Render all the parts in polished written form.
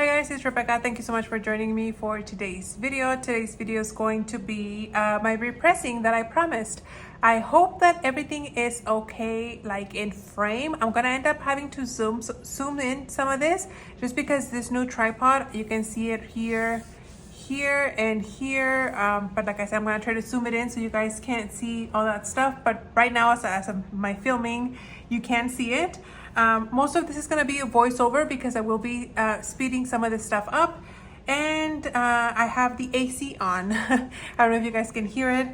Hi guys, it's Rebecca. Thank you so much for joining me for today's video. Today's video is going to be my repressing that I promised. I hope that everything is okay, like in frame. I'm gonna end up having to zoom in some of this just because this new tripod, you can see it here and here, but like I said, I'm gonna try to zoom it in so you guys can't see all that stuff. But right now, as of my filming, you can see it. Most of this is gonna be a voiceover because I will be speeding some of this stuff up, and I have the AC on. I don't know if you guys can hear it.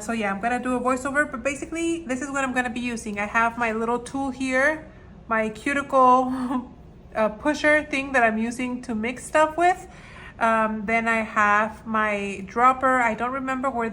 So yeah, I'm gonna do a voiceover, but basically this is what I'm gonna be using. I have my little tool here, my cuticle pusher thing that I'm using to mix stuff with. Then I have my dropper. I don't remember where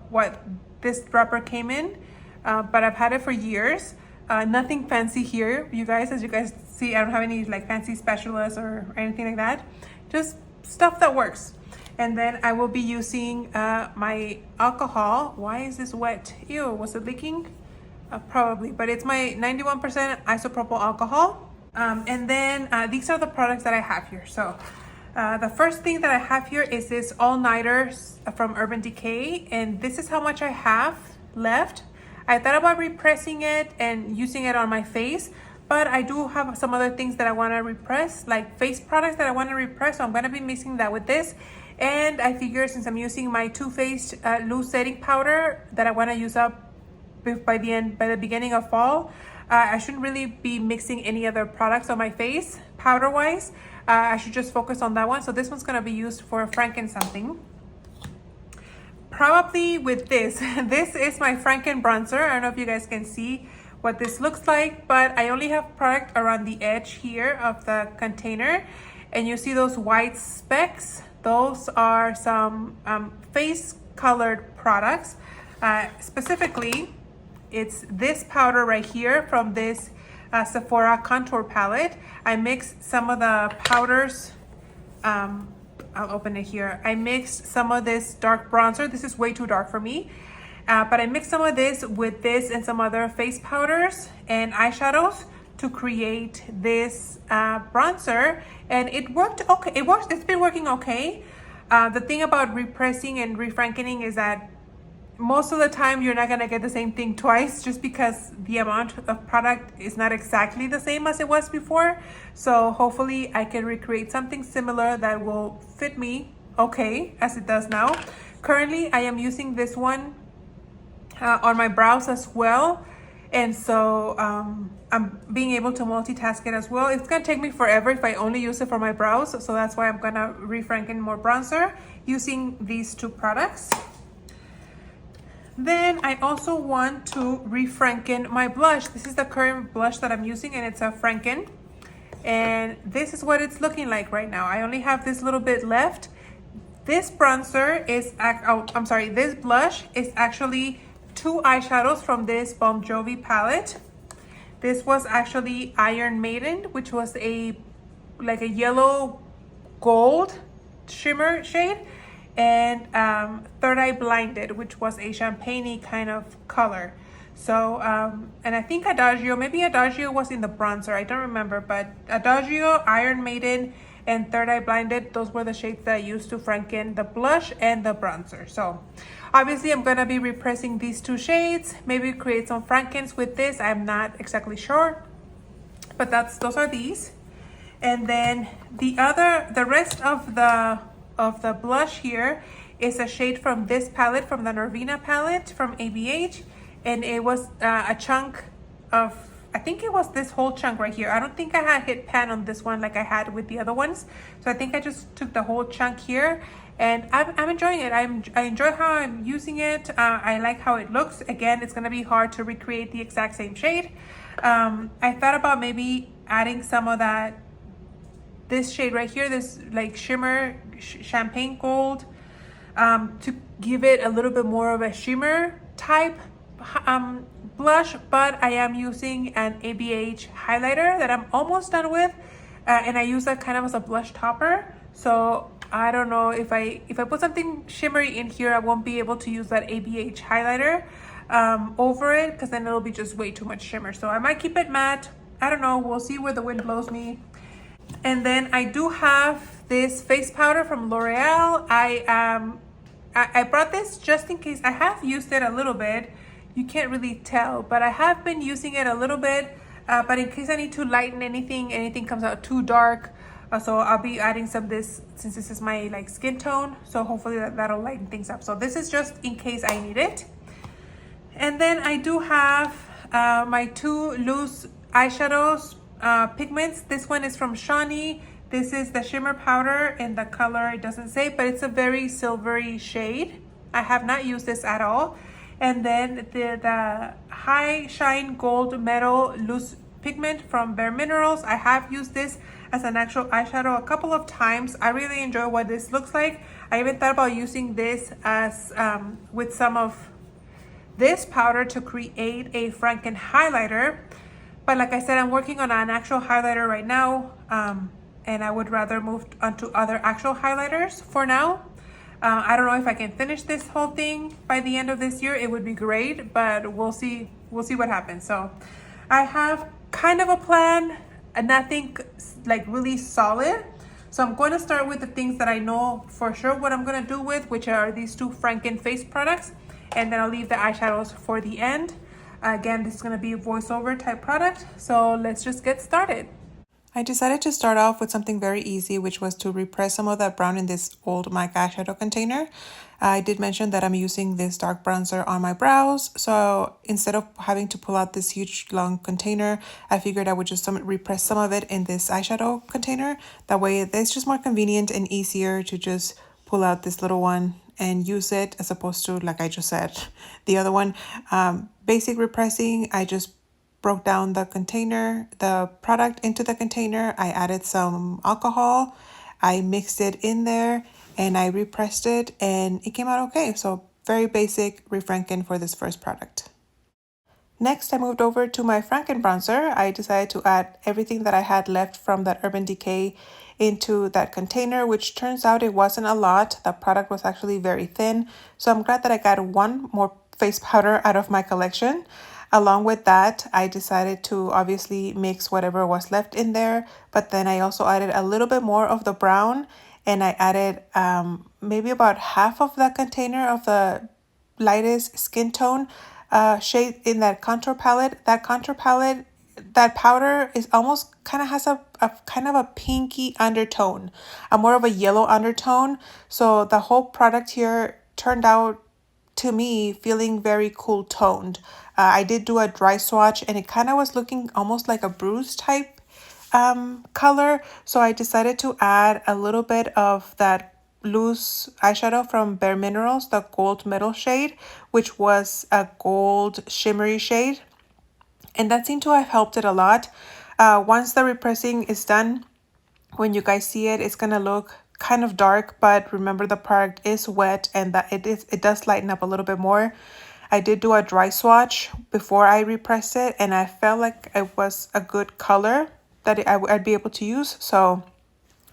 what this dropper came in, but I've had it for years. Nothing fancy here, you guys. As you guys see, I don't have any like fancy spatulas or anything like that. Just stuff that works. And then I will be using my alcohol. Why is this wet? Ew, was it leaking? Probably, but it's my 91% isopropyl alcohol. And then these are the products that I have here. So the first thing that I have here is this all-nighter from Urban Decay, and this is how much I have left. I thought about repressing it and using it on my face, but I do have some other things that I want to repress, like face products that I want to repress, so I'm going to be mixing that with this. And I figure since I'm using my Too Faced loose setting powder that I want to use up by the beginning of fall, I shouldn't really be mixing any other products on my face powder wise. I should just focus on that one. So this one's going to be used for Franken something. Probably with this. This is my Franken bronzer. I don't know if you guys can see what this looks like, but I only have product around the edge here of the container, and you see those white specks. Those are some face colored products. Specifically, it's this powder right here from this Sephora contour palette. I mixed some of the powders. I'll open it here. I mixed some of this dark bronzer. This is way too dark for me. But I mixed some of this with this and some other face powders and eyeshadows to create this bronzer. And it worked okay. It's been working okay. The thing about repressing and refrankening is that most of the time you're not gonna get the same thing twice, just because the amount of product is not exactly the same as it was before. So hopefully I can recreate something similar that will fit me okay as it does now. Currently I am using this one on my brows as well, and so I'm being able to multitask it as well. It's gonna take me forever if I only use it for my brows, so that's why I'm gonna refranken more bronzer using these two products. Then I also want to refranken my blush. This is the current blush that I'm using, and it's a Franken. And this is what it's looking like right now. I only have this little bit left. This bronzer is, this blush is actually two eyeshadows from this Bon Jovi palette. This was actually Iron Maiden, which was like a yellow gold shimmer shade, and Third Eye Blinded, which was a champagne-y kind of color. So and I think maybe Adagio was in the bronzer, I don't remember, but Adagio, Iron Maiden, and Third Eye Blinded, those were the shades that I used to franken the blush and the bronzer. So obviously I'm gonna be repressing these two shades, maybe create some frankens with this. I'm not exactly sure, but those are these. And then the rest of the blush here is a shade from this palette, from the Norvina palette from ABH, and it was a chunk of, I think it was this whole chunk right here. I don't think I had hit pan on this one like I had with the other ones, so I think I just took the whole chunk here, and I'm enjoying it. I enjoy how I'm using it. I like how it looks. Again, it's gonna be hard to recreate the exact same shade. I thought about maybe adding some of this shade right here, this like shimmer champagne gold, to give it a little bit more of a shimmer type blush, but I am using an ABH highlighter that I'm almost done with, and I use that kind of as a blush topper. So I don't know if I put something shimmery in here, I won't be able to use that ABH highlighter over it, because then it'll be just way too much shimmer. So I might keep it matte. I don't know, we'll see where the wind blows me. And then I do have this face powder from L'Oreal. I brought this just in case. I have used it a little bit. You can't really tell, but I have been using it a little bit. But in case I need to lighten anything comes out too dark. So I'll be adding some of this since this is my like skin tone. So hopefully that'll lighten things up. So this is just in case I need it. And then I do have my two loose eyeshadows pigments. This one is from Shawnee. This is the shimmer powder, and the color it doesn't say, but it's a very silvery shade. I have not used this at all. And then the High Shine Gold Metal Loose Pigment from Bare Minerals. I have used this as an actual eyeshadow a couple of times. I really enjoy what this looks like. I even thought about using this as with some of this powder to create a Franken highlighter. But like I said, I'm working on an actual highlighter right now, and I would rather move on to other actual highlighters for now. I don't know if I can finish this whole thing by the end of this year. It would be great, but we'll see what happens. So I have kind of a plan, nothing like really solid. So I'm going to start with the things that I know for sure what I'm going to do with, which are these two Franken face products. And then I'll leave the eyeshadows for the end. Again, this is going to be a voiceover type product. So let's just get started. I decided to start off with something very easy, which was to repress some of that brown in this old MAC eyeshadow container. I did mention that I'm using this dark bronzer on my brows. So instead of having to pull out this huge long container, I figured I would just repress some of it in this eyeshadow container. That way it's just more convenient and easier to just pull out this little one and use it as opposed to, like I just said, the other one. Basic repressing, I just broke down the container, the product into the container. I added some alcohol. I mixed it in there and I repressed it and it came out okay. So very basic refranken for this first product. Next, I moved over to my Franken bronzer. I decided to add everything that I had left from that Urban Decay into that container, which turns out it wasn't a lot. The product was actually very thin. So I'm glad that I got one more face powder out of my collection. Along with that, I decided to obviously mix whatever was left in there, but then I also added a little bit more of the brown, and I added maybe about half of the container of the lightest skin tone shade in that contour palette. That contour palette, that powder is almost kind of has a kind of a pinky undertone, a more of a yellow undertone. So the whole product here turned out to me feeling very cool toned. I did do a dry swatch and it kind of was looking almost like a bruise type color. So I decided to add a little bit of that loose eyeshadow from Bare Minerals, the gold metal shade, which was a gold shimmery shade. And that seemed to have helped it a lot. Once the repressing is done, when you guys see it, it's going to look kind of dark, but remember the product is wet and that it does lighten up a little bit more. I did do a dry swatch before I repressed it, and I felt like it was a good color that I'd be able to use. So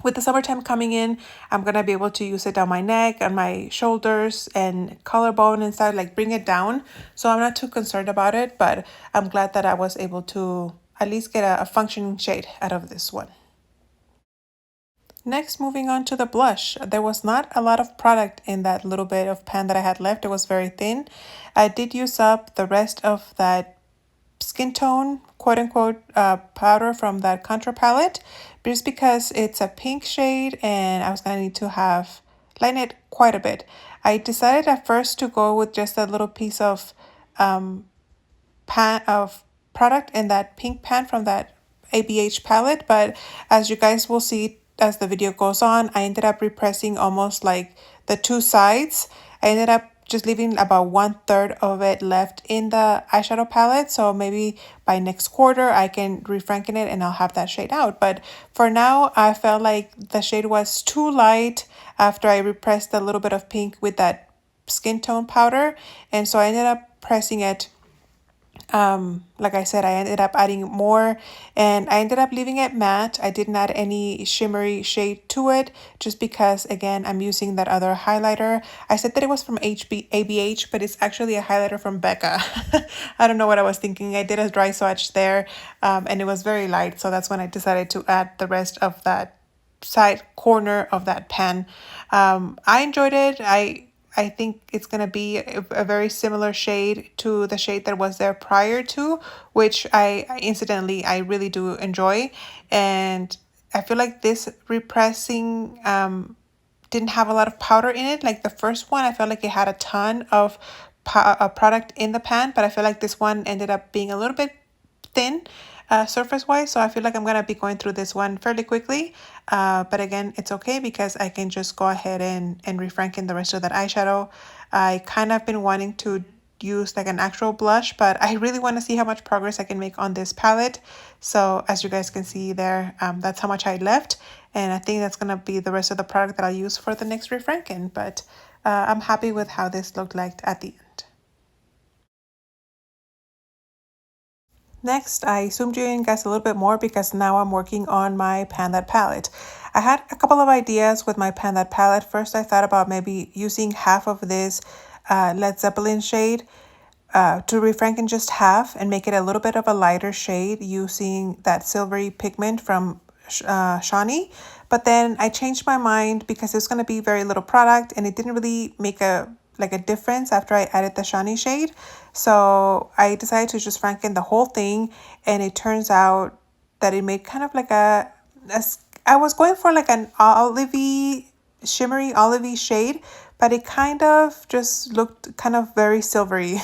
with the summertime coming in, I'm going to be able to use it down my neck and my shoulders and collarbone and stuff, like bring it down. So I'm not too concerned about it, but I'm glad that I was able to at least get a functioning shade out of this one. Next, moving on to the blush. There was not a lot of product in that little bit of pan that I had left. It was very thin. I did use up the rest of that skin tone, quote unquote, powder from that contour palette, just because it's a pink shade and I was going to need to lighten it quite a bit. I decided at first to go with just a little piece of pan of product in that pink pan from that ABH palette, but as you guys will see as the video goes on, I ended up repressing almost like the two sides. I ended up just leaving about 1/3 of it left in the eyeshadow palette, so maybe by next quarter I can refranken it and I'll have that shade out. But for now, I felt like the shade was too light after I repressed a little bit of pink with that skin tone powder, and so I ended up pressing it Like I said, I ended up adding more and I ended up leaving it matte. I didn't add any shimmery shade to it just because, again, I'm using that other highlighter. I said that it was from ABH, but it's actually a highlighter from Becca. I don't know what I was thinking. I did a dry swatch there, and it was very light. So that's when I decided to add the rest of that side corner of that pan. I enjoyed it. I think it's going to be a very similar shade to the shade that was there prior to, which incidentally, I really do enjoy. And I feel like this repressing didn't have a lot of powder in it. Like the first one, I felt like it had a ton of product in the pan, but I feel like this one ended up being a little bit thin surface wise, so I feel like I'm gonna be going through this one fairly quickly, but again, it's okay because I can just go ahead and refranken the rest of that eyeshadow. I kind of been wanting to use like an actual blush, but I really want to see how much progress I can make on this palette. So as you guys can see there, that's how much I left, and I think that's gonna be the rest of the product that I'll use for the next refranken, but I'm happy with how this looked like at the end. Next, I zoomed you in guys a little bit more because now I'm working on my Pan That palette. I had a couple of ideas with my Pan That palette. First, I thought about maybe using half of this Led Zeppelin shade to refranken just half and make it a little bit of a lighter shade using that silvery pigment from Shawnee. But then I changed my mind because it was going to be very little product and it didn't really make a difference after I added the Shawnee shade. So I decided to just franken the whole thing, and it turns out that it made kind of like I was going for like an olivey, shimmery olivey shade, but it kind of just looked kind of very silvery.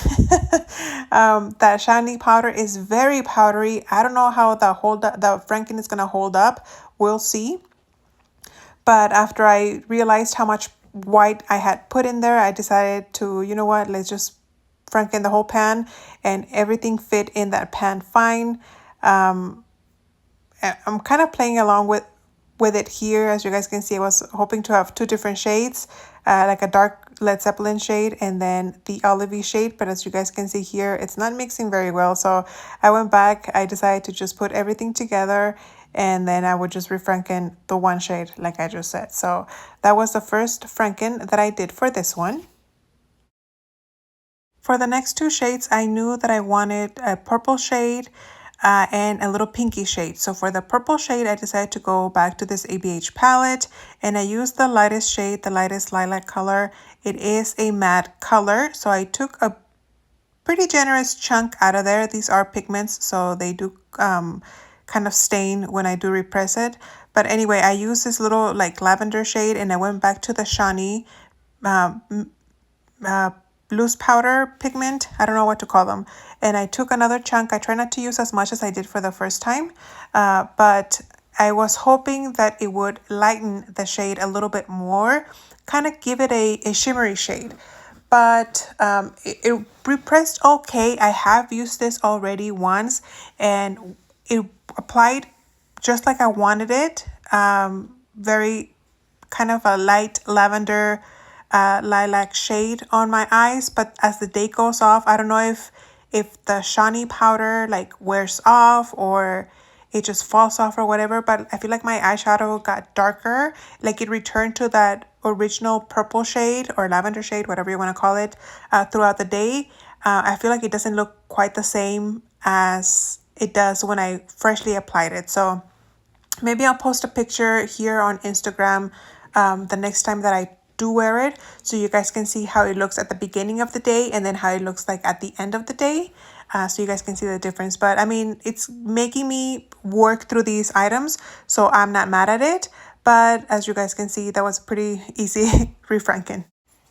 That shiny powder is very powdery. I don't know how the franken is gonna hold up. We'll see. But after I realized how much white I had put in there, I decided to, you know what, let's just franken the whole pan, and everything fit in that pan fine. I'm kind of playing along with it here. As you guys can see, I was hoping to have two different shades, like a dark Led Zeppelin shade and then the olivey shade. But as you guys can see here, it's not mixing very well. So I went back. I decided to just put everything together, and then I would just refranken the one shade like I just said. So that was the first franken that I did for this one. For the next two shades, I knew that I wanted a purple shade and a little pinky shade. So for the purple shade, I decided to go back to this ABH palette, and I used the lightest shade, the lightest lilac color. It is a matte color, so I took a pretty generous chunk out of there. These are pigments, so they do kind of stain when I do repress it. But anyway, I used this little like lavender shade, and I went back to the Shawnee loose powder pigment. I don't know what to call them. And I took another chunk. I try not to use as much as I did for the first time, but I was hoping that it would lighten the shade a little bit more, kind of give it a shimmery shade. But it repressed okay. I have used this already once, and it applied just like I wanted it. Very kind of a light lavender lilac shade on my eyes, but as the day goes off, I don't know if the Shawnee powder like wears off or it just falls off or whatever, but I feel like my eyeshadow got darker, like it returned to that original purple shade or lavender shade, whatever you want to call it, throughout the day. I feel like it doesn't look quite the same as it does when I freshly applied it. So maybe I'll post a picture here on Instagram the next time that I do wear it, so you guys can see how it looks at the beginning of the day and then how it looks like at the end of the day, so you guys can see the difference. But I mean, it's making me work through these items, so I'm not mad at it. But as you guys can see, that was pretty easy refranking.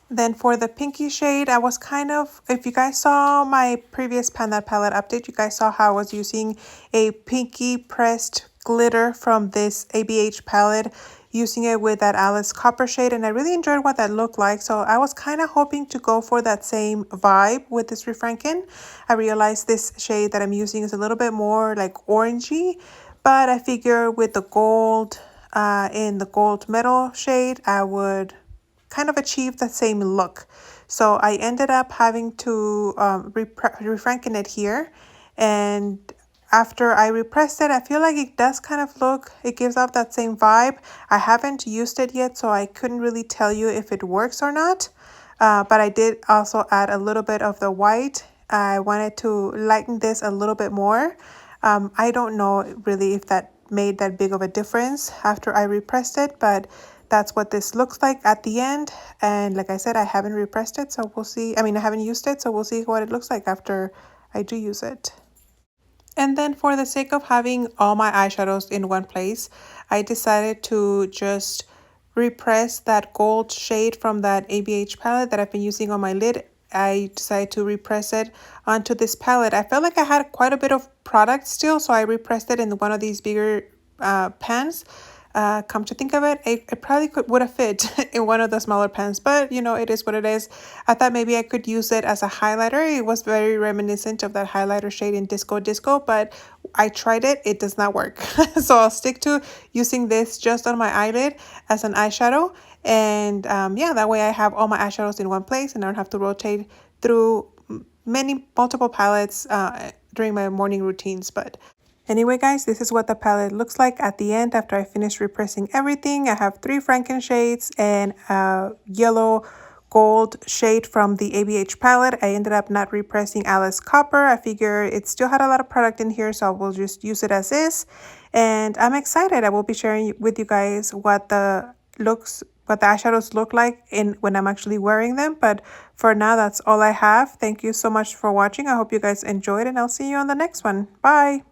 Then for the pinky shade, I was kind of, if you guys saw my previous Pan That palette update, you guys saw how I was using a pinky pressed glitter from this ABH palette, using it with that Alice Copper shade, and I really enjoyed what that looked like. So I was kind of hoping to go for that same vibe with this refranken. I realized this shade that I'm using is a little bit more like orangey, but I figure with the gold in the gold metal shade, I would kind of achieve the same look. So I ended up having to refranken it here. And after I repressed it, I feel like it does kind of look, it gives off that same vibe. I haven't used it yet, so I couldn't really tell you if it works or not. But I did also add a little bit of the white. I wanted to lighten this a little bit more. I don't know really if that made that big of a difference after I repressed it, but that's what this looks like at the end. And like I said, I haven't repressed it, so we'll see. I mean, I haven't used it, so we'll see what it looks like after I do use it. And then for the sake of having all my eyeshadows in one place, I decided to just repress that gold shade from that ABH palette that I've been using on my lid. I decided to repress it onto this palette. I felt like I had quite a bit of product still, so I repressed it in one of these bigger pans. Come to think of it, it probably would have fit in one of the smaller pans, but you know, it is what it is. I thought maybe I could use it as a highlighter. It was very reminiscent of that highlighter shade in Disco, but I tried it, it does not work. So I'll stick to using this just on my eyelid as an eyeshadow. And yeah, that way I have all my eyeshadows in one place and I don't have to rotate through multiple palettes during my morning routines. But anyway, guys, this is what the palette looks like at the end after I finish repressing everything. I have 3 Franken shades and a yellow gold shade from the ABH palette. I ended up not repressing Alice Copper. I figure it still had a lot of product in here, so I will just use it as is. And I'm excited. I will be sharing with you guys what the eyeshadows look like when I'm actually wearing them. But for now, that's all I have. Thank you so much for watching. I hope you guys enjoyed, and I'll see you on the next one. Bye.